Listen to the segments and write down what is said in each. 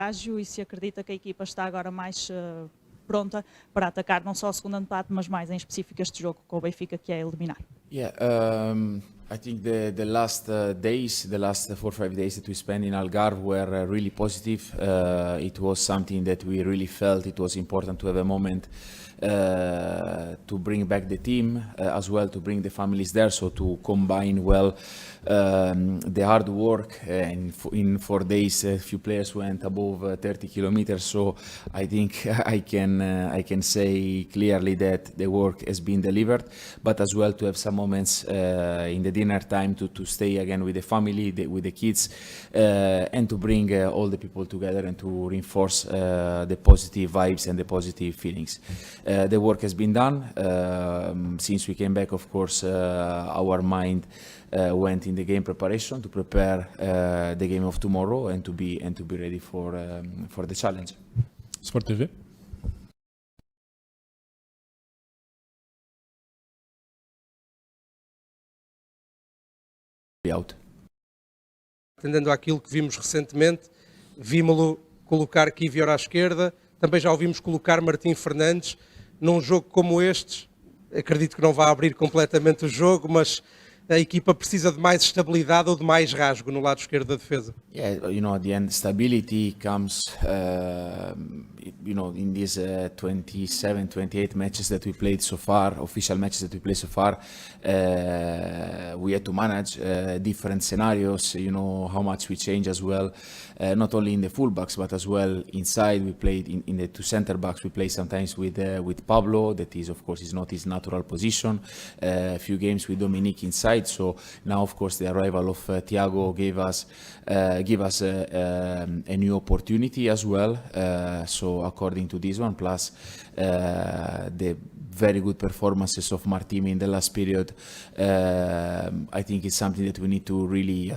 ágil e se acredita que a equipa está agora mais pronta para atacar não só o segundo empate, mas mais em específico este jogo com o Benfica, que é eliminar. Yeah, I think the last days, the last 4 or 5 days that we spent in Algarve were really positive. It was something that we really felt it was important to have a moment to bring back the team, as well to bring the families there, so to combine well the hard work. And in 4 days, a few players went above 30 kilometers, so I think I can say clearly that the work has been delivered, but as well to have some moments in the dinner time to stay again with the family, with the kids, and to bring all the people together and to reinforce the positive vibes and the positive feelings. The work has been done. Since we came back, of course, our mind went in the game preparation to prepare the game of tomorrow and to be ready for the challenge. Sport TV. Out. Atendendo àquilo que vimos recentemente, vimos-lo colocar Kivior à esquerda, também já ouvimos colocar Martim Fernandes. Num jogo como este, acredito que não vai abrir completamente o jogo, mas a equipa precisa de mais estabilidade ou de mais rasgo no lado esquerdo da defesa. Yeah, at the end, stability comes, in these 27, 28 matches that we played so far, official matches that we played so far, we had to manage different scenarios, how much we change as well, not only in the fullbacks, but as well inside. We played in the 2 center backs, we play sometimes with Pablo, that is, of course, is not his natural position, a few games with Dominic inside. So now, of course, the arrival of Thiago give us a new opportunity as well. So according to this one, plus the very good performances of Martim in the last period, I think it's something that we need to really,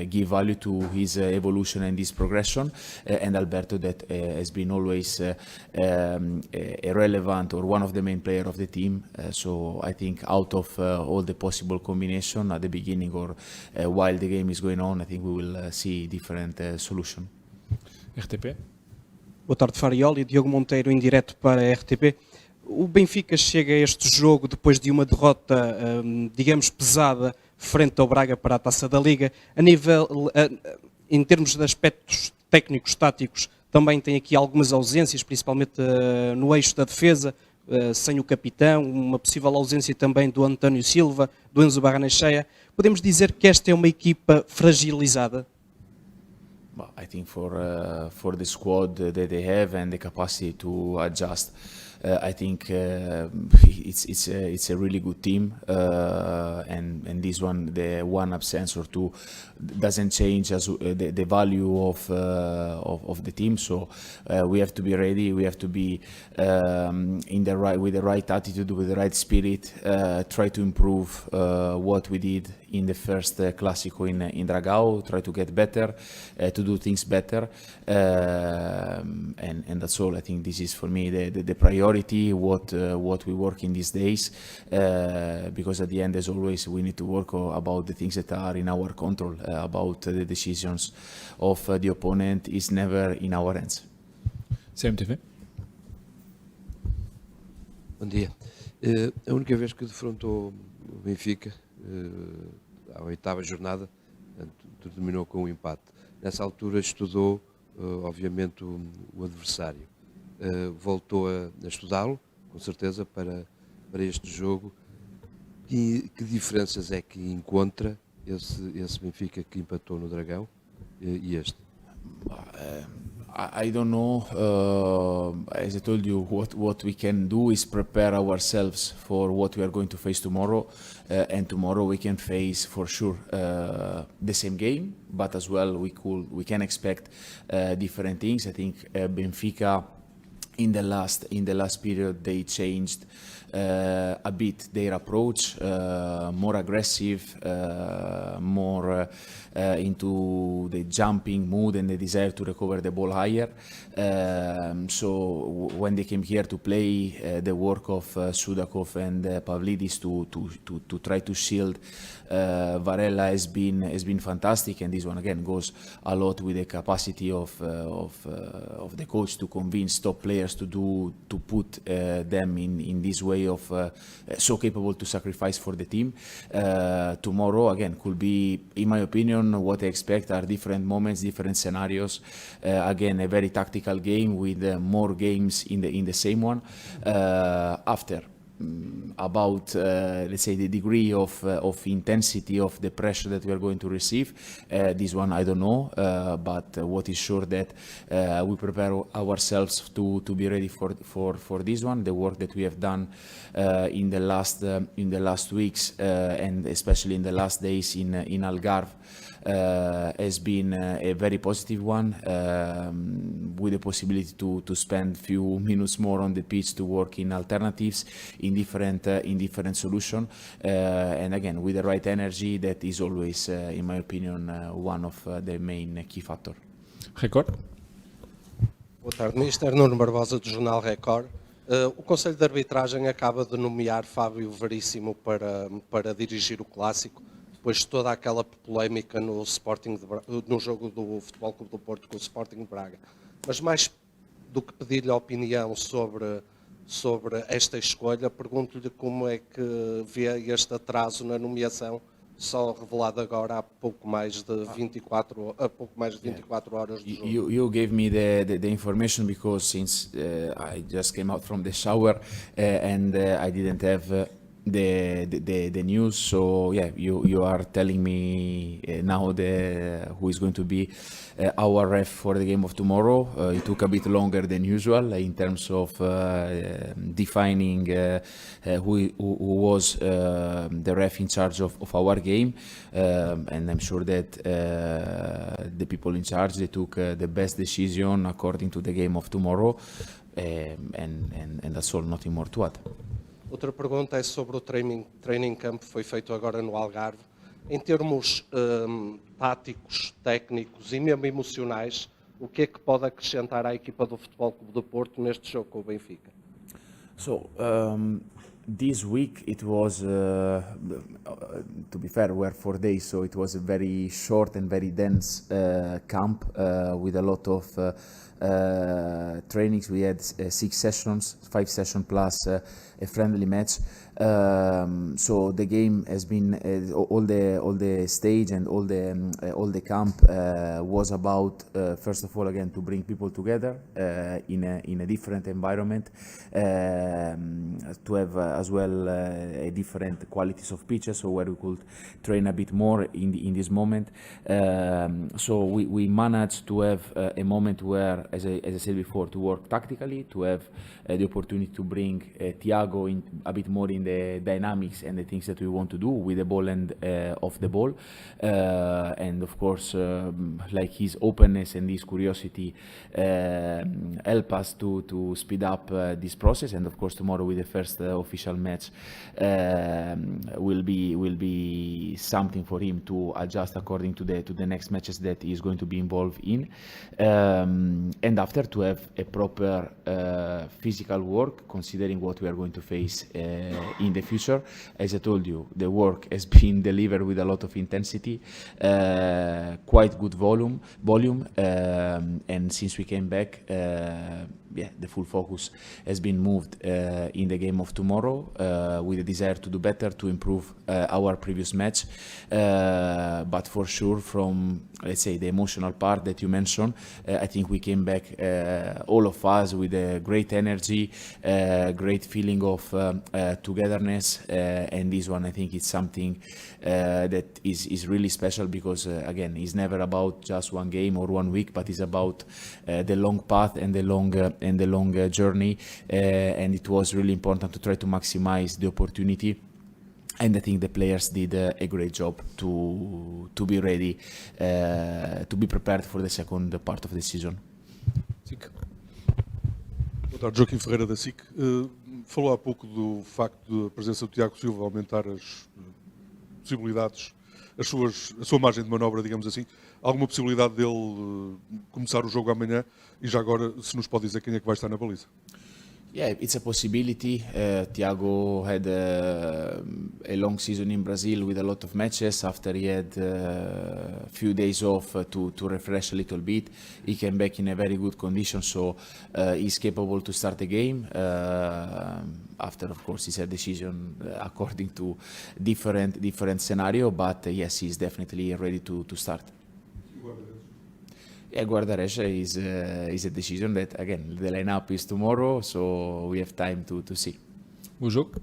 give value to his evolution and his progression. And Alberto, that has been always a relevant or one of the main players of the team. So I think out of all the possible combination at the beginning or while the game is going on, I think we will see different solution. RTP. Boa tarde, Farioli. Diogo Monteiro, em direto para a RTP. O Benfica chega a este jogo depois de uma derrota, digamos, pesada, frente ao Braga para a Taça da Liga. Em termos de aspectos técnicos, táticos, também tem aqui algumas ausências, principalmente no eixo da defesa, sem o capitão, uma possível ausência também do António Silva, do Enzo Barrenechea. Podemos dizer que esta é uma equipa fragilizada? Well, I think for the squad that they have and the capacity to adjust, I think it's a really good team, and this one, the one absence or two, doesn't change as the value of the team. So we have to be ready. We have to be with the right attitude, with the right spirit. Try to improve what we did in the first Clásico in Dragao. Try to get better, to do things better, and that's all. I think this is for me the priority. What we work in these days, because at the end, as always, we need to work about the things that are in our control. About the decisions of the opponent is never in our hands. CMTV. Bom dia. A única vez que defrontou o Benfica, à 8ª jornada, terminou com um empate. Nessa altura estudou, obviamente, o adversário. Voltou a estudá-lo, com certeza, para este jogo. E que diferenças é que encontra esse Benfica que empatou no Dragão e este? I don't know. As I told you, what we can do is prepare ourselves for what we are going to face tomorrow, and tomorrow we can face for sure the same game, but as well we can expect different things. I think Benfica in the last period they changed a bit their approach, more aggressive, more into the jumping mood and the desire to recover the ball higher. So when they came here to play, the work of Sudakov and Pavlidis to try to shield Varela has been fantastic, and this one again goes a lot with the capacity of the coach to convince top players to put them in this way of so capable to sacrifice for the team. Tomorrow again could be, in my opinion, what I expect are different moments, different scenarios. Again, a very tactical game with more games in the same one. After about let's say the degree of intensity of the pressure that we are going to receive, this one I don't know, but what is sure that we prepare ourselves to be ready for this one. The work that we have done in the last weeks and especially in the last days in Algarve has been a very positive one, with the possibility to spend few minutes more on the pitch to work in alternatives, in different solution, and again with the right energy. That is always, in my opinion, one of the main key factor. Record. Boa tarde, Mister Nuno Barbosa, do Jornal Record. O Conselho de Arbitragem acaba de nomear Fábio Veríssimo para dirigir o Clássico, depois de toda aquela polémica no jogo do Futebol Clube do Porto com o Sporting de Braga. Mas mais do que pedir-lhe a opinião sobre esta escolha, pergunto-lhe como é que vê este atraso na nomeação, só revelado agora há pouco mais de 24 horas do jogo. You gave me the information because since I just came out from the shower and I didn't have the news, so yeah, you are telling me now who is going to be our ref for the game of tomorrow. It took a bit longer than usual in terms of defining who was the ref in charge of our game, and I'm sure that the people in charge, they took the best decision according to the game of tomorrow, and that's all, nothing more to add. Outra pergunta é sobre o training camp que foi feito agora no Algarve. Em termos táticos, técnicos e mesmo emocionais, o que é que pode acrescentar à equipa do Futebol Clube do Porto neste jogo com o Benfica? So this week it was, to be fair, were 4 days, so it was a very short and very dense camp with a lot of trainings. We had 6 sessions, 5 sessions plus a friendly match. So the game has been all the stage and all the camp was about first of all again to bring people together in a different environment, to have as well a different qualities of pitches, so where we could train a bit more in this moment. So we managed to have a moment where, as I said before, to work tactically, to have the opportunity to bring Thiago in a bit more in the dynamics and the things that we want to do with the ball and off the ball, and of course like his openness and his curiosity help us to speed up this process. And of course tomorrow with the first official match will be something for him to adjust according to the next matches that he is going to be involved in, and after to have a proper physical work considering what we are going to face in the future. As I told you, the work has been delivered with a lot of intensity, quite good volume, and since we came back, the full focus has been moved in the game of tomorrow, with a desire to do better, to improve our previous match, but for sure from, let's say, the emotional part that you mentioned, I think we came back, all of us, with a great energy, great feeling of togetherness, and this one I think is something that is really special, because again, it's never about just one game or 1 week, but it's about the long path and the long journey, and it was really important to try to maximize the opportunity. And I think the players did a great job to be ready, to be prepared for the second part of the season. Boa tarde, Joaquim Ferreira da SIC. Falou há pouco do facto da presença do Thiago Silva aumentar as possibilidades, a sua margem de manobra, digamos assim. Alguma possibilidade dele começar o jogo amanhã? E já agora, se nos pode dizer quem é que vai estar na baliza? Yeah, it's a possibility. Thiago had a long season in Brazil with a lot of matches. After he had a few days off to refresh a little bit, he came back in a very good condition, so he's capable to start the game. After, of course, it's a decision according to different scenario, but yes, he's definitely ready to start. Yeah, Guardareja is a decision that, again, the lineup is tomorrow, so we have time to see. O jogo?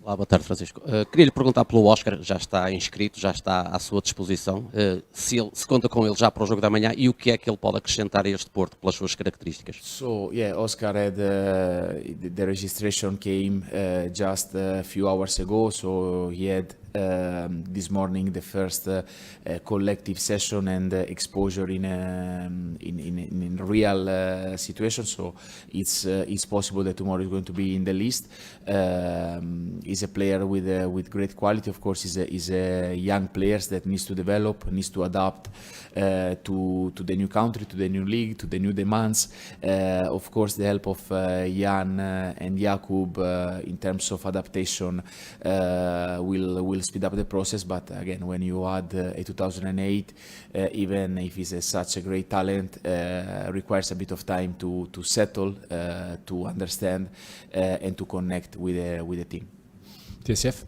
Olá, boa tarde, Francisco. Queria lhe perguntar pelo Oscar, já está inscrito, já está à sua disposição, se conta com ele já para o jogo da manhã e o que é que ele pode acrescentar a este Porto pelas suas características. So yeah, Oscar had the registration came just a few hours ago, so he had this morning the first collective session and exposure in real situation. So it's possible that tomorrow is going to be in the list. He's a player with great quality. Of course, he's a young player that needs to develop, needs to adapt to the new country, to the new league, to the new demands. Of course, the help of Jan and Jakub in terms of adaptation will speed up the process. But again, when you add a 2008, even if he's such a great talent, requires a bit of time to settle, to understand, and to connect with the team. TSF?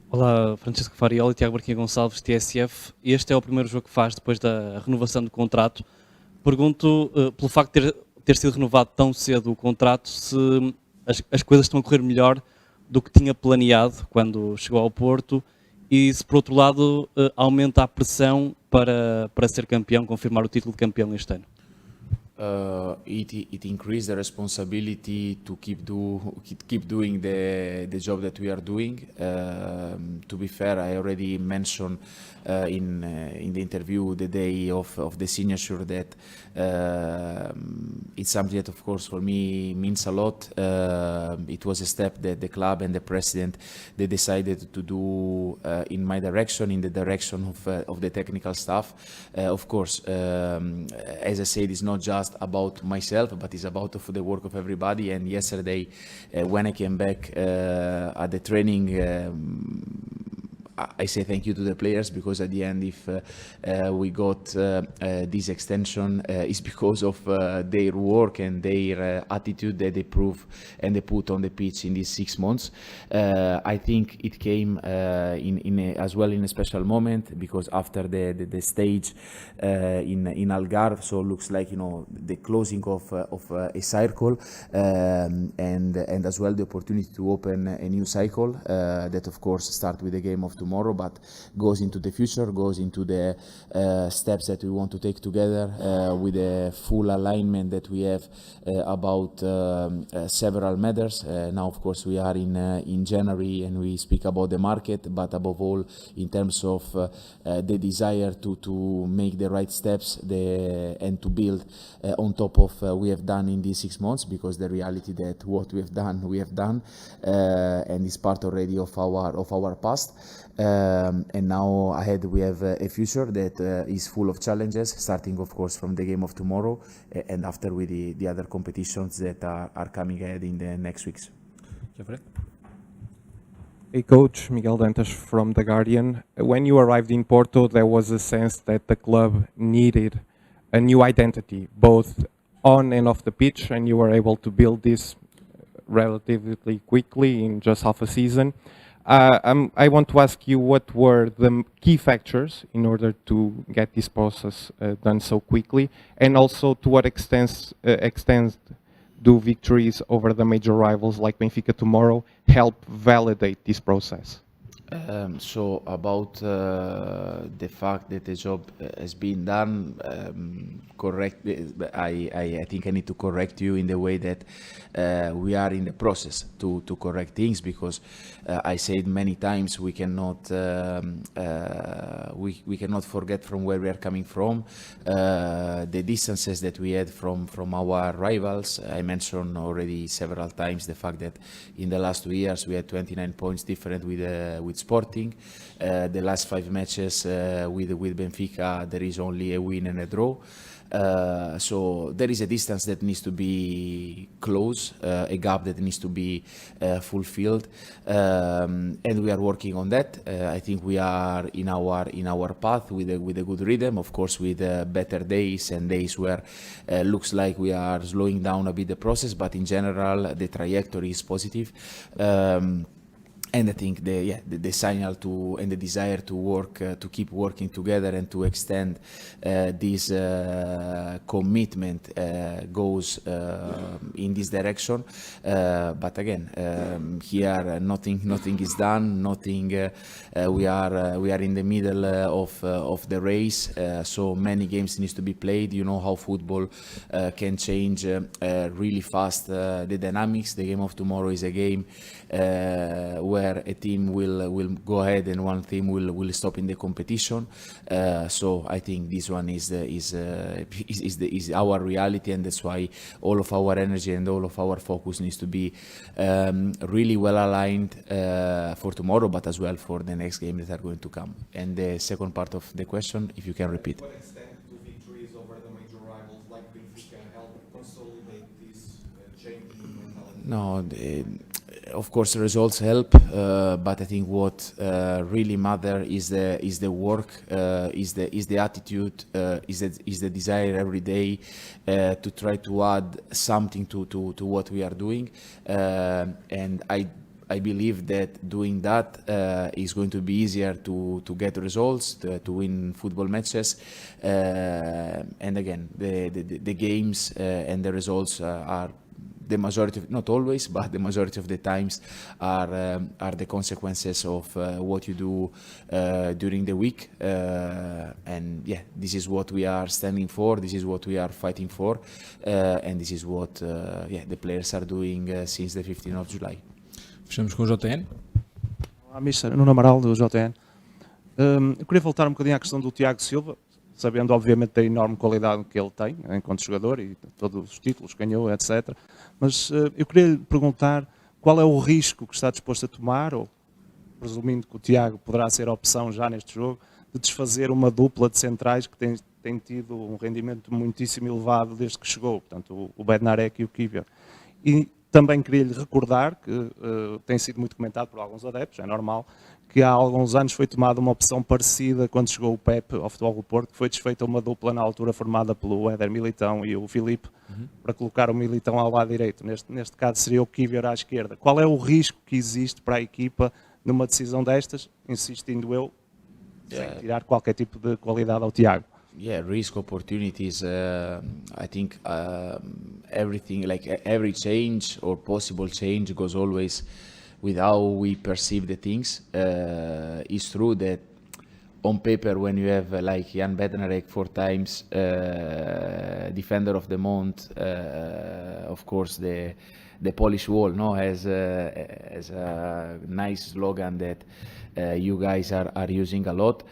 Olá, Francisco Farioli, Thiago Barquinha Gonçalves, TSF. Este é o primeiro jogo que faz depois da renovação do contrato. Pergunto, pelo facto de ter sido renovado tão cedo o contrato, se as coisas estão a correr melhor do que tinha planeado quando chegou ao Porto e se, por outro lado, aumenta a pressão para ser campeão, confirmar o título de campeão este ano. It increased the responsibility to keep doing the job that we are doing. To be fair, I already mentioned in the interview the day of the signature that it's something that, of course, for me means a lot. It was a step that the club and the president they decided to do in my direction, in the direction of the technical staff. Of course, as I said, it's not just about myself, but it's about the work of everybody. And yesterday, when I came back at the training, I say thank you to the players, because at the end, if we got this extension, it's because of their work and their attitude that they prove and they put on the pitch in these 6 months. I think it came as well in a special moment, because after the stage in Algarve, so it looks like, you know, the closing of a cycle, and as well the opportunity to open a new cycle that, of course, start with the game of tomorrow, but goes into the future, goes into the steps that we want to take together, with a full alignment that we have about several matters. Now, of course, we are in January and we speak about the market, but above all, in terms of the desire to make the right steps and to build on top of we have done in these 6 months, because the reality that what we have done, and is part already of our past. And now ahead we have a future that is full of challenges, starting, of course, from the game of tomorrow, and after with the other competitions that are coming ahead in the next weeks. Hey coach, Miguel Dantas from The Guardian. When you arrived in Porto, there was a sense that the club needed a new identity, both on and off the pitch, and you were able to build this relatively quickly in just half a season. I want to ask you, what were the key factors in order to get this process done so quickly, and also to what extent do victories over the major rivals like Benfica tomorrow help validate this process? So about the fact that the job has been done, correct. I think I need to correct you in the way that we are in the process to correct things, because I said many times we cannot we cannot forget from where we are coming from, the distances that we had from our rivals. I mentioned already several times the fact that in the last 2 years we had 29 points different with Sporting. The last 5 matches with Benfica, there is only a win and a draw. So there is a distance that needs to be closed, a gap that needs to be fulfilled, and we are working on that. I think we are in our path with a good rhythm, of course, with better days and days where looks like we are slowing down a bit the process, but in general the trajectory is positive. And I think the signal to and the desire to work to keep working together and to extend this commitment goes in this direction. But again, here nothing is done. Nothing. We are in the middle of the race. So many games needs to be played. You know how football can change really fast. The dynamics. The game of tomorrow is a game where a team will go ahead and one team will stop in the competition. So I think this one is our reality, and that's why all of our energy and all of our focus needs to be really well aligned for tomorrow, but as well for the next game that are going to come. And the second part of the question, if you can repeat. To what extent do victories over the major rivals like Benfica help consolidate this changing mentality? No, of course the results help, but I think what really matter is the work, is the attitude, is the desire every day to try to add something to what we are doing, and I believe that doing that is going to be easier to get results, to win football matches, and again the games and the results are the majority, not always, but the majority of the times are the consequences of what you do during the week, and yeah, this is what we are standing for, this is what we are fighting for, and this is what the players are doing since the 15th of July. Fechamos com o JN. Olá, Mister. Nuno Amaral, do JN. Eu queria voltar um bocadinho à questão do Thiago Silva, sabendo obviamente da enorme qualidade que ele tem enquanto jogador e todos os títulos que ganhou, etc. Mas eu queria lhe perguntar qual é o risco que está disposto a tomar, ou presumindo que o Thiago poderá ser a opção já neste jogo, de desfazer uma dupla de centrais que tem tido um rendimento muitíssimo elevado desde que chegou, portanto o Bednarek e o Kivior. E também queria lhe recordar que tem sido muito comentado por alguns adeptos, é normal, que há alguns anos foi tomada uma opção parecida quando chegou o Pepe ao Futebol do Porto, que foi desfeita uma dupla na altura formada pelo Éder Militão e o Filipe, para colocar o Militão ao lado direito. Neste caso seria o Kivior à esquerda. Qual é o risco que existe para a equipa numa decisão destas, insistindo eu, sem tirar qualquer tipo de qualidade ao Thiago? Yeah, risk, opportunities. I think everything, like every change or possible change, goes always with how we perceive the things. It's true that on paper, when you have like Jan Bednarek 4 times defender of the month, of course the Polish wall has a nice slogan that you guys are using a lot.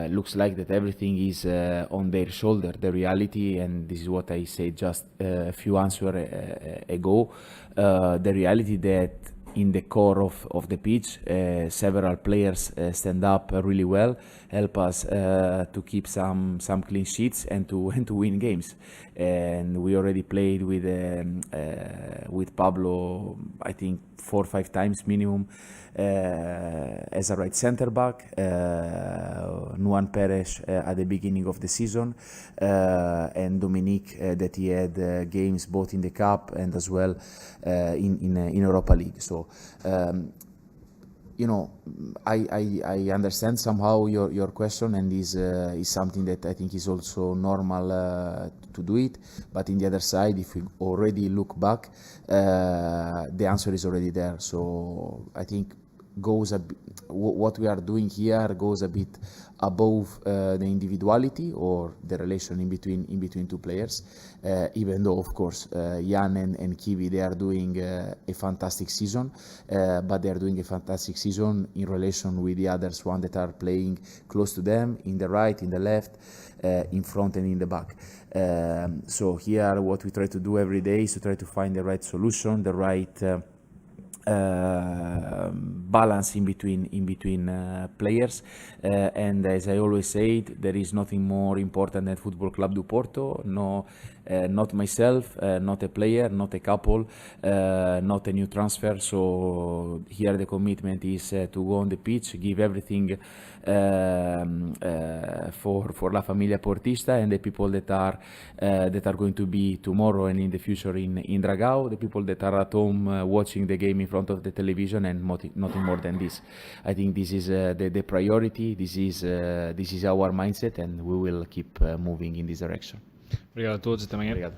Looks like that everything is on their shoulder. The reality, and this is what I said just a few answers ago, the reality that in the core of the pitch, several players stand up really well, help us to keep some clean sheets and to win games. And we already played with Pablo, I think 4 or 5 times minimum as a right center back, Nuan Perez at the beginning of the season, and Dominique that he had games both in the Cup and as well in Europa League. So I understand somehow your question, and is something that I think is also normal to do it. But in the other side, if we already look back, the answer is already there. So I think goes what we are doing here goes a bit above the individuality or the relation in between two players, even though of course Jan and Kiwi, they are doing a fantastic season, but they are doing a fantastic season in relation with the others one that are playing close to them, in the right, in the left, in front and in the back. So here what we try to do every day is to try to find the right solution, the right balance in between players, and as I always said, there is nothing more important than Football Club do Porto. No, not myself, not a player, not a couple, not a new transfer. So here the commitment is to go on the pitch, give everything for La Familia Portista and the people that are going to be tomorrow and in the future in Dragao, the people that are at home watching the game in front of the television, and nothing more than this. I think this is the priority. This is our mindset, and we will keep moving in this direction. Obrigado a todos, até amanhã. Obrigado.